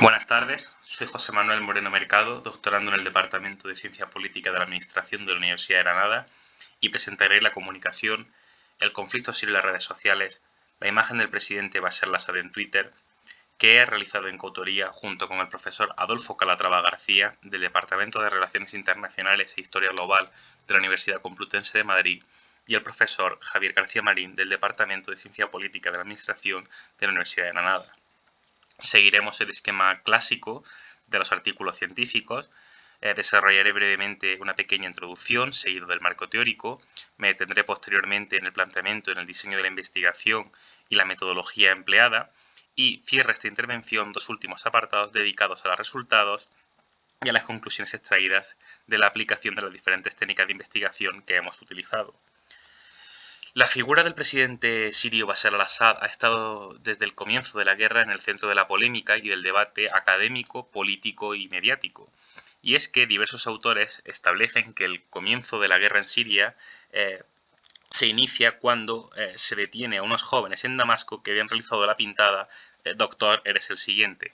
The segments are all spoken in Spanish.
Buenas tardes, soy José Manuel Moreno Mercado, doctorando en el Departamento de Ciencia Política de la Administración de la Universidad de Granada y presentaré la comunicación, el conflicto sirio en las redes sociales, la imagen del presidente Bashar al-Assad en Twitter, que he realizado en coautoría junto con el profesor Adolfo Calatrava García del Departamento de Relaciones Internacionales e Historia Global de la Universidad Complutense de Madrid y el profesor Javier García Marín del Departamento de Ciencia Política de la Administración de la Universidad de Granada. Seguiremos el esquema clásico de los artículos científicos. Desarrollaré brevemente una pequeña introducción, seguido del marco teórico. Me detendré posteriormente en el planteamiento, en el diseño de la investigación y la metodología empleada. Y cierro esta intervención dos últimos apartados dedicados a los resultados y a las conclusiones extraídas de la aplicación de las diferentes técnicas de investigación que hemos utilizado. La figura del presidente sirio Bashar al-Assad ha estado desde el comienzo de la guerra en el centro de la polémica y del debate académico, político y mediático. Y es que diversos autores establecen que el comienzo de la guerra en Siria se inicia cuando se detiene a unos jóvenes en Damasco que habían realizado la pintada «Doctor, eres el siguiente».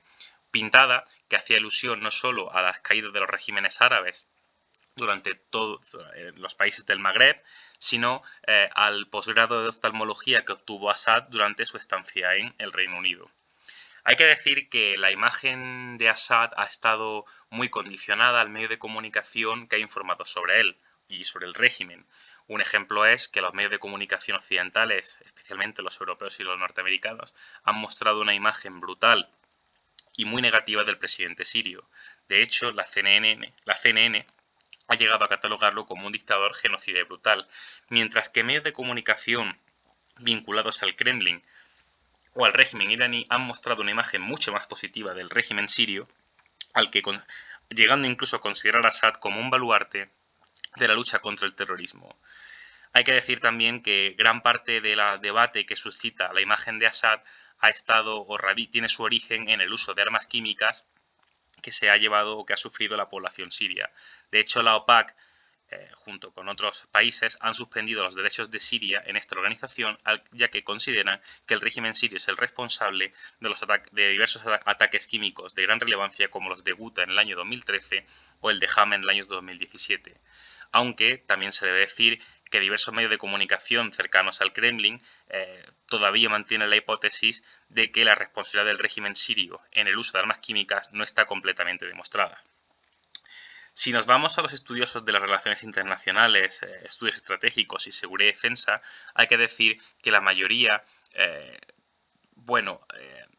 Pintada que hacía alusión no solo a las caídas de los regímenes árabes durante todos los países del Magreb, sino al posgrado de oftalmología que obtuvo Assad durante su estancia en el Reino Unido. Hay que decir que la imagen de Assad ha estado muy condicionada al medio de comunicación que ha informado sobre él y sobre el régimen. Un ejemplo es que los medios de comunicación occidentales, especialmente los europeos y los norteamericanos, han mostrado una imagen brutal y muy negativa del presidente sirio. De hecho, la CNN ha llegado a catalogarlo como un dictador genocida y brutal, mientras que medios de comunicación vinculados al Kremlin o al régimen iraní han mostrado una imagen mucho más positiva del régimen sirio, llegando incluso a considerar a Assad como un baluarte de la lucha contra el terrorismo. Hay que decir también que gran parte del debate que suscita la imagen de Assad tiene su origen en el uso de armas químicas que se ha llevado o que ha sufrido la población siria. De hecho, la OPAC, junto con otros países, han suspendido los derechos de Siria en esta organización, ya que consideran que el régimen sirio es el responsable de diversos ataques químicos de gran relevancia, como los de Ghouta en el año 2013 o el de Hama en el año 2017. Aunque también se debe decir que diversos medios de comunicación cercanos al Kremlin todavía mantienen la hipótesis de que la responsabilidad del régimen sirio en el uso de armas químicas no está completamente demostrada. Si nos vamos a los estudiosos de las relaciones internacionales, estudios estratégicos y seguridad y defensa, hay que decir que la mayoría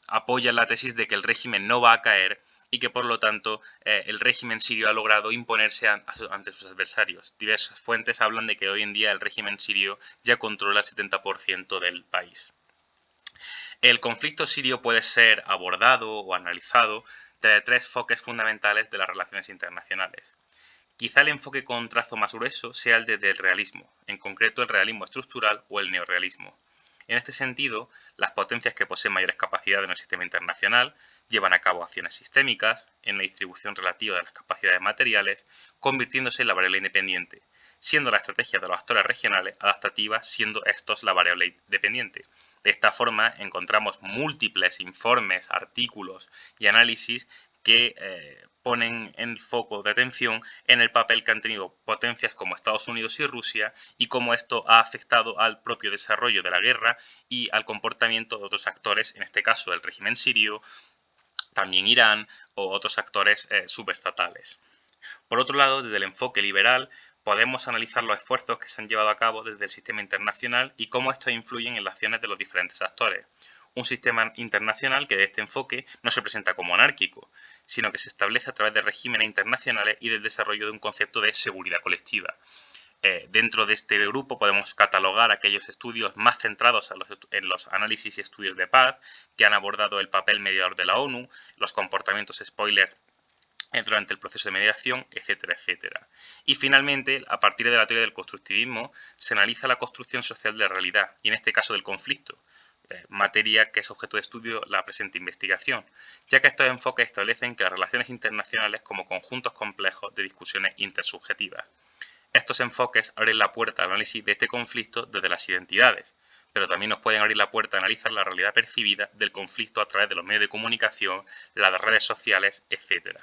apoyan la tesis de que el régimen no va a caer y que por lo tanto el régimen sirio ha logrado imponerse ante sus adversarios. Diversas fuentes hablan de que hoy en día el régimen sirio ya controla el 70% del país. El conflicto sirio puede ser abordado o analizado desde tres enfoques fundamentales de las relaciones internacionales. Quizá el enfoque con trazo más grueso sea el del realismo, en concreto el realismo estructural o el neorrealismo. En este sentido, las potencias que poseen mayores capacidades en el sistema internacional llevan a cabo acciones sistémicas en la distribución relativa de las capacidades materiales, convirtiéndose en la variable independiente, siendo la estrategia de los actores regionales adaptativa, siendo estos la variable dependiente. De esta forma, encontramos múltiples informes, artículos y análisis que ponen el foco de atención en el papel que han tenido potencias como Estados Unidos y Rusia y cómo esto ha afectado al propio desarrollo de la guerra y al comportamiento de otros actores, en este caso el régimen sirio, también Irán o otros actores subestatales. Por otro lado, desde el enfoque liberal, podemos analizar los esfuerzos que se han llevado a cabo desde el sistema internacional y cómo estos influyen en las acciones de los diferentes actores. Un sistema internacional que de este enfoque no se presenta como anárquico, sino que se establece a través de regímenes internacionales y del desarrollo de un concepto de seguridad colectiva. Dentro de este grupo podemos catalogar aquellos estudios más centrados en los análisis y estudios de paz, que han abordado el papel mediador de la ONU, los comportamientos spoiler durante el proceso de mediación, etcétera, etcétera. Y finalmente, a partir de la teoría del constructivismo, se analiza la construcción social de la realidad, y en este caso del conflicto, materia que es objeto de estudio la presente investigación, ya que estos enfoques establecen que las relaciones internacionales como conjuntos complejos de discusiones intersubjetivas. Estos enfoques abren la puerta al análisis de este conflicto desde las identidades, pero también nos pueden abrir la puerta a analizar la realidad percibida del conflicto a través de los medios de comunicación, las redes sociales, etc.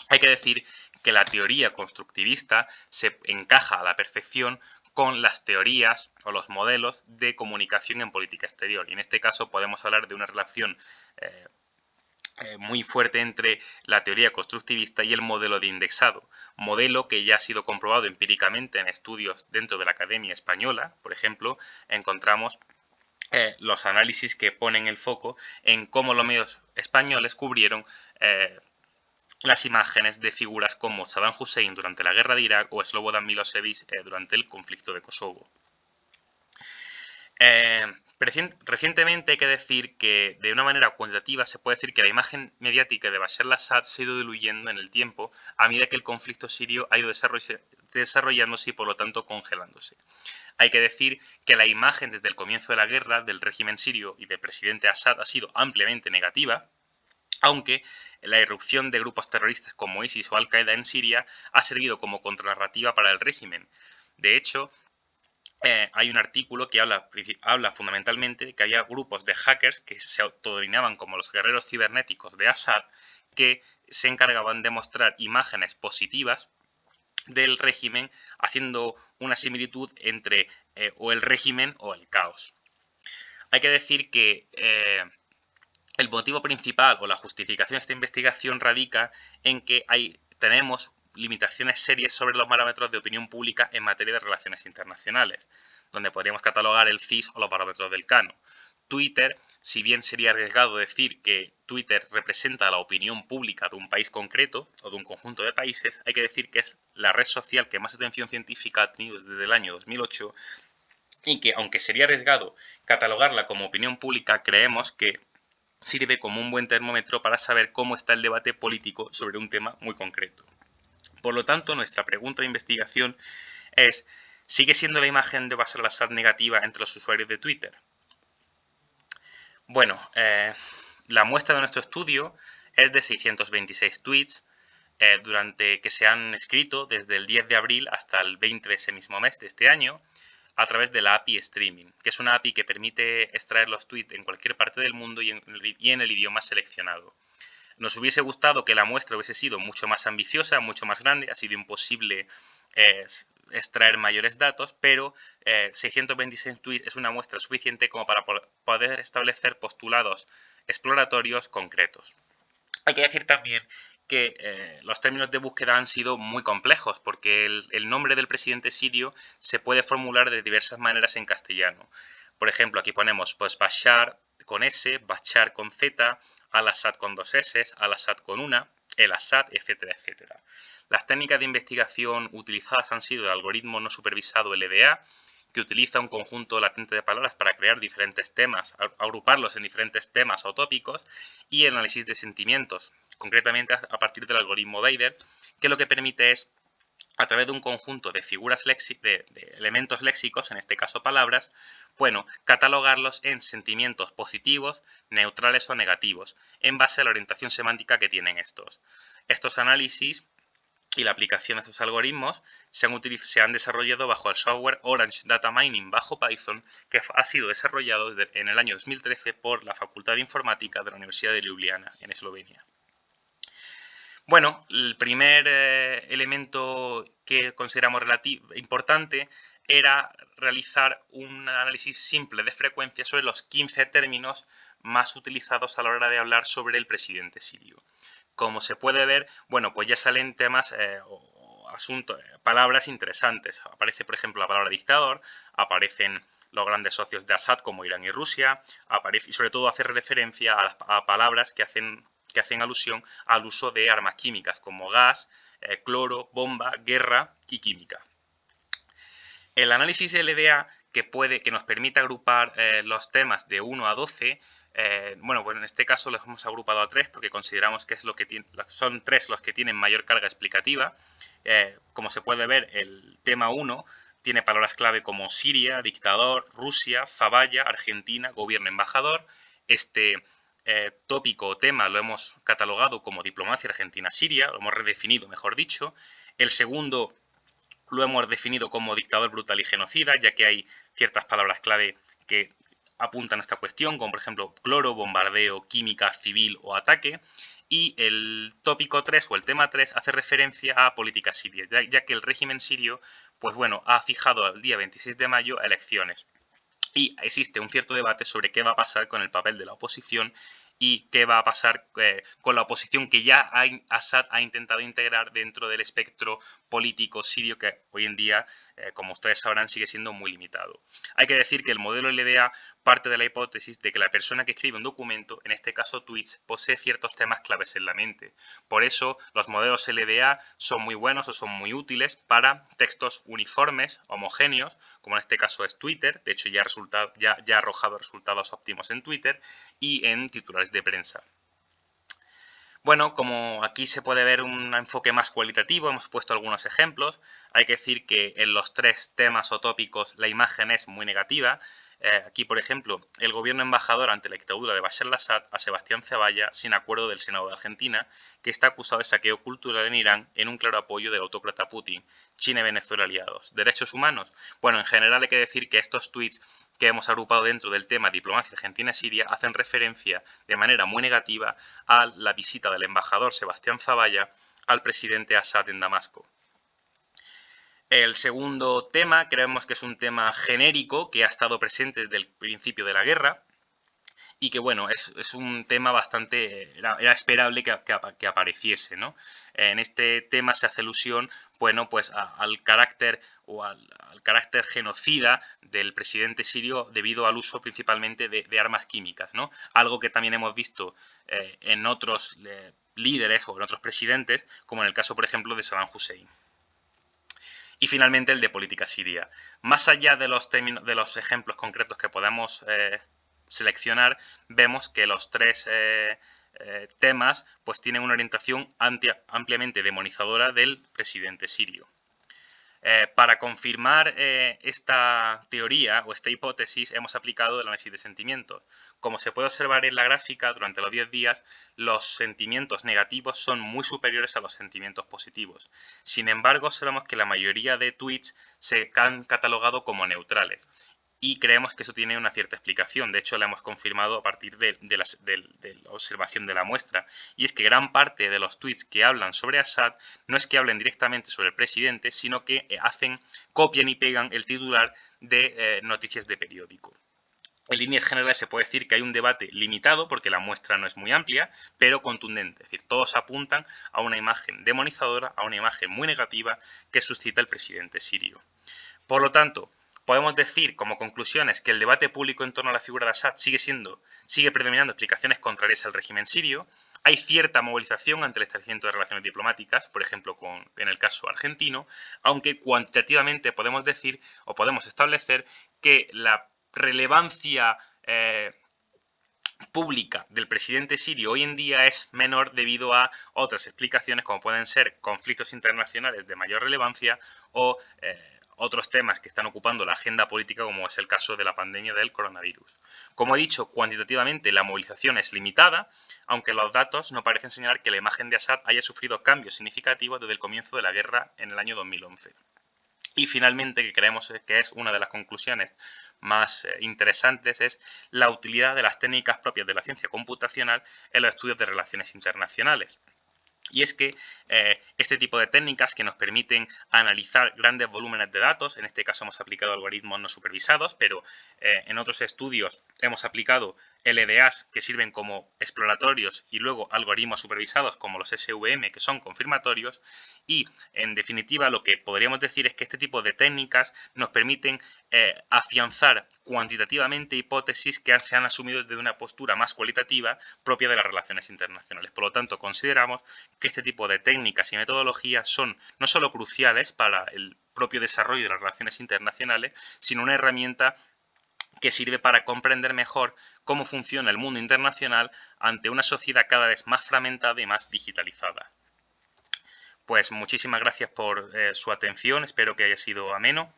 Hay que decir que la teoría constructivista se encaja a la perfección con las teorías o los modelos de comunicación en política exterior. Y en este caso podemos hablar de una relación muy fuerte entre la teoría constructivista y el modelo de indexado, modelo que ya ha sido comprobado empíricamente en estudios dentro de la Academia Española. Por ejemplo, encontramos los análisis que ponen el foco en cómo los medios españoles cubrieron las imágenes de figuras como Saddam Hussein durante la guerra de Irak o Slobodan Milosevic durante el conflicto de Kosovo. Recientemente hay que decir que de una manera cuantitativa se puede decir que la imagen mediática de Bashar al-Assad se ha ido diluyendo en el tiempo a medida que el conflicto sirio ha ido desarrollándose y por lo tanto congelándose. Hay que decir que la imagen desde el comienzo de la guerra del régimen sirio y del presidente Assad ha sido ampliamente negativa, aunque la irrupción de grupos terroristas como ISIS o Al-Qaeda en Siria ha servido como contranarrativa para el régimen. De hecho, hay un artículo que habla fundamentalmente de que había grupos de hackers que se autodenominaban como los guerreros cibernéticos de Assad, que se encargaban de mostrar imágenes positivas del régimen, haciendo una similitud entre o el régimen o el caos. Hay que decir que el motivo principal o la justificación de esta investigación radica en que tenemos limitaciones serias sobre los parámetros de opinión pública en materia de relaciones internacionales, donde podríamos catalogar el CIS o los parámetros del Cano. Twitter, si bien sería arriesgado decir que Twitter representa la opinión pública de un país concreto o de un conjunto de países, hay que decir que es la red social que más atención científica ha tenido desde el año 2008 y que, aunque sería arriesgado catalogarla como opinión pública, creemos que sirve como un buen termómetro para saber cómo está el debate político sobre un tema muy concreto. Por lo tanto, nuestra pregunta de investigación es: ¿sigue siendo la imagen de Bashar al-Assad negativa entre los usuarios de Twitter? Bueno, la muestra de nuestro estudio es de 626 tweets que se han escrito desde el 10 de abril hasta el 20 de ese mismo mes de este año, a través de la API Streaming, que es una API que permite extraer los tweets en cualquier parte del mundo y en el idioma seleccionado. Nos hubiese gustado que la muestra hubiese sido mucho más ambiciosa, mucho más grande. Ha sido imposible extraer mayores datos, pero 626 tweets es una muestra suficiente como para poder establecer postulados exploratorios concretos. Hay que decir también que los términos de búsqueda han sido muy complejos, porque el nombre del presidente sirio se puede formular de diversas maneras en castellano. Por ejemplo, aquí ponemos pues Bashar con S, Bashar con Z, Al-Assad con dos S, Al-Assad con una, el Assad, etcétera, etcétera. Las técnicas de investigación utilizadas han sido el algoritmo no supervisado LDA, que utiliza un conjunto latente de palabras para crear diferentes temas, agruparlos en diferentes temas o tópicos, y el análisis de sentimientos, concretamente a partir del algoritmo Deider, que lo que permite es, a través de un conjunto de figuras de elementos léxicos, en este caso palabras, bueno, catalogarlos en sentimientos positivos, neutrales o negativos, en base a la orientación semántica que tienen estos. Estos análisis y la aplicación de estos algoritmos se han desarrollado bajo el software Orange Data Mining bajo Python, que ha sido desarrollado en el año 2013 por la Facultad de Informática de la Universidad de Ljubljana, en Eslovenia. Bueno, el primer elemento que consideramos importante era realizar un análisis simple de frecuencia sobre los 15 términos más utilizados a la hora de hablar sobre el presidente sirio. Como se puede ver, bueno, pues ya salen temas o asuntos, palabras interesantes. Aparece, por ejemplo, la palabra dictador, aparecen los grandes socios de Assad como Irán y Rusia, y sobre todo hace referencia a palabras que hacen alusión al uso de armas químicas como gas, cloro, bomba, guerra y química. El análisis LDA que nos permite agrupar los temas de 1 a 12, bueno, pues en este caso los hemos agrupado a 3 porque consideramos que son 3 los que tienen mayor carga explicativa. Como se puede ver, el tema 1 tiene palabras clave como Siria, dictador, Rusia, Zaballa, Argentina, gobierno embajador. Este tópico o tema lo hemos catalogado como diplomacia argentina-siria, lo hemos redefinido, mejor dicho. El segundo lo hemos definido como dictador brutal y genocida, ya que hay ciertas palabras clave que apuntan a esta cuestión, como por ejemplo cloro, bombardeo, química, civil o ataque. Y el tópico 3 o el tema 3 hace referencia a política siria, ya que el régimen sirio, pues bueno, ha fijado al día 26 de mayo elecciones. Y existe un cierto debate sobre qué va a pasar con el papel de la oposición y qué va a pasar con la oposición que ya Assad ha intentado integrar dentro del espectro político sirio, que hoy en día, como ustedes sabrán, sigue siendo muy limitado. Hay que decir que el modelo LDA parte de la hipótesis de que la persona que escribe un documento, en este caso tweets, posee ciertos temas claves en la mente. Por eso los modelos LDA son muy buenos o son muy útiles para textos uniformes, homogéneos, como en este caso es Twitter. De hecho ya ha arrojado resultados óptimos en Twitter y en titulares de prensa. Bueno, como aquí se puede ver un enfoque más cualitativo, hemos puesto algunos ejemplos. Hay que decir que en los 3 temas o tópicos la imagen es muy negativa. Aquí, por ejemplo, el gobierno embajador ante la dictadura de Bashar al-Assad a Sebastián Zavalla, sin acuerdo del Senado de Argentina, que está acusado de saqueo cultural en Irán en un claro apoyo del autócrata Putin. China y Venezuela aliados. ¿Derechos humanos? Bueno, en general hay que decir que estos tweets que hemos agrupado dentro del tema diplomacia Argentina-Siria hacen referencia de manera muy negativa a la visita del embajador Sebastián Zavalla al presidente Assad en Damasco. El segundo tema creemos que es un tema genérico que ha estado presente desde el principio de la guerra y que, bueno, es un tema bastante... Era esperable que apareciese, ¿no? En este tema se hace alusión, bueno, pues al carácter o al carácter genocida del presidente sirio debido al uso principalmente de armas químicas, ¿no? Algo que también hemos visto en otros líderes o en otros presidentes, como en el caso, por ejemplo, de Saddam Hussein. Y finalmente el de política siria. Más allá de los ejemplos concretos que podemos seleccionar, vemos que los 3 temas pues tienen una orientación ampliamente demonizadora del presidente sirio. Para confirmar esta teoría o esta hipótesis hemos aplicado el análisis de sentimientos. Como se puede observar en la gráfica, durante los 10 días los sentimientos negativos son muy superiores a los sentimientos positivos. Sin embargo, observamos que la mayoría de tweets se han catalogado como neutrales. Y creemos que eso tiene una cierta explicación. De hecho, la hemos confirmado a partir de la observación de la muestra. Y es que gran parte de los tweets que hablan sobre Assad no es que hablen directamente sobre el presidente, sino que copian y pegan el titular de noticias de periódico. En líneas generales se puede decir que hay un debate limitado porque la muestra no es muy amplia, pero contundente. Es decir, todos apuntan a una imagen demonizadora, a una imagen muy negativa que suscita el presidente sirio. Por lo tanto, podemos decir como conclusiones que el debate público en torno a la figura de Assad sigue predominando explicaciones contrarias al régimen sirio. Hay cierta movilización ante el establecimiento de relaciones diplomáticas, por ejemplo, en el caso argentino, aunque cuantitativamente podemos decir o podemos establecer que la relevancia pública del presidente sirio hoy en día es menor debido a otras explicaciones como pueden ser conflictos internacionales de mayor relevancia o otros temas que están ocupando la agenda política, como es el caso de la pandemia del coronavirus. Como he dicho, cuantitativamente la movilización es limitada, aunque los datos no parecen señalar que la imagen de Assad haya sufrido cambios significativos desde el comienzo de la guerra en el año 2011. Y finalmente, que creemos que es una de las conclusiones más interesantes, es la utilidad de las técnicas propias de la ciencia computacional en los estudios de relaciones internacionales. Y es que este tipo de técnicas que nos permiten analizar grandes volúmenes de datos, en este caso hemos aplicado algoritmos no supervisados, pero en otros estudios hemos aplicado LDAs que sirven como exploratorios y luego algoritmos supervisados como los SVM que son confirmatorios y en definitiva lo que podríamos decir es que este tipo de técnicas nos permiten afianzar cuantitativamente hipótesis que se han asumido desde una postura más cualitativa propia de las relaciones internacionales. Por lo tanto, consideramos que este tipo de técnicas y metodologías son no solo cruciales para el propio desarrollo de las relaciones internacionales, sino una herramienta que sirve para comprender mejor cómo funciona el mundo internacional ante una sociedad cada vez más fragmentada y más digitalizada. Pues muchísimas gracias por su atención, espero que haya sido ameno.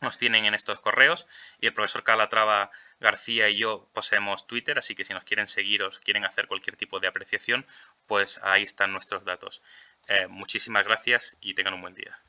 Nos tienen en estos correos y el profesor Calatrava García y yo poseemos Twitter, así que si nos quieren seguir o quieren hacer cualquier tipo de apreciación, pues ahí están nuestros datos. Muchísimas gracias y tengan un buen día.